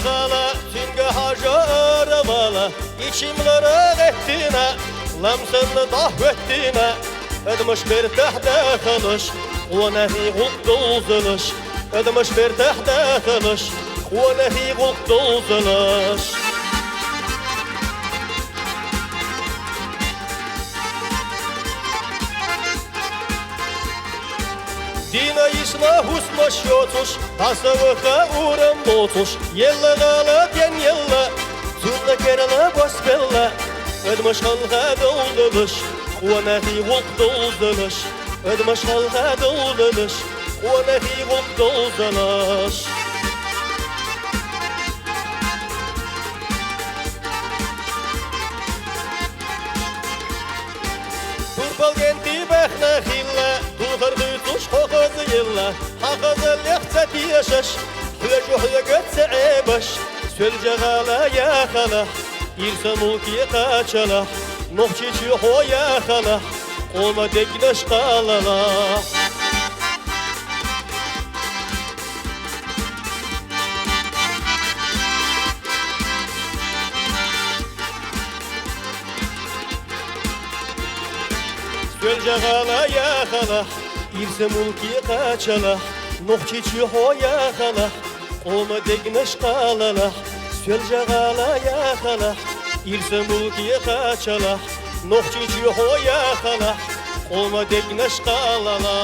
gala tünge hajar bala içimlere ettina lamsın dahvettina ödmüş bir tahta kılış ونهي غلط وزلش ödmüş bir tahta kılış ونهي غلط وزلش Dina isna husma şotuş, tasavvuha uğram botuş. Yella gala gen yella, zurna kerala basbella. Ödmüş halga dolduluş, وnahi gulk dolduluş. Ödmüş halga dolduluş, وnahi gulk dolduluş. Turpal genti bahna khilla, tulgır tuş hoqız yilla. Haqız lehtet yaşaş, hülecuhya götse ebaş. Sölce gala ya khala, irsa mulki qaçala. Muhçiçi hoya khala, olma dekleş qalala. Sölce gala ya khala, irsa mulki qaçala. Muhçiçi hoya khala, olma dekleş qalala. Sölce gala ya khala, irsa mulki qaçala. Nohçiçi hoya khala, olma dekleş qalala.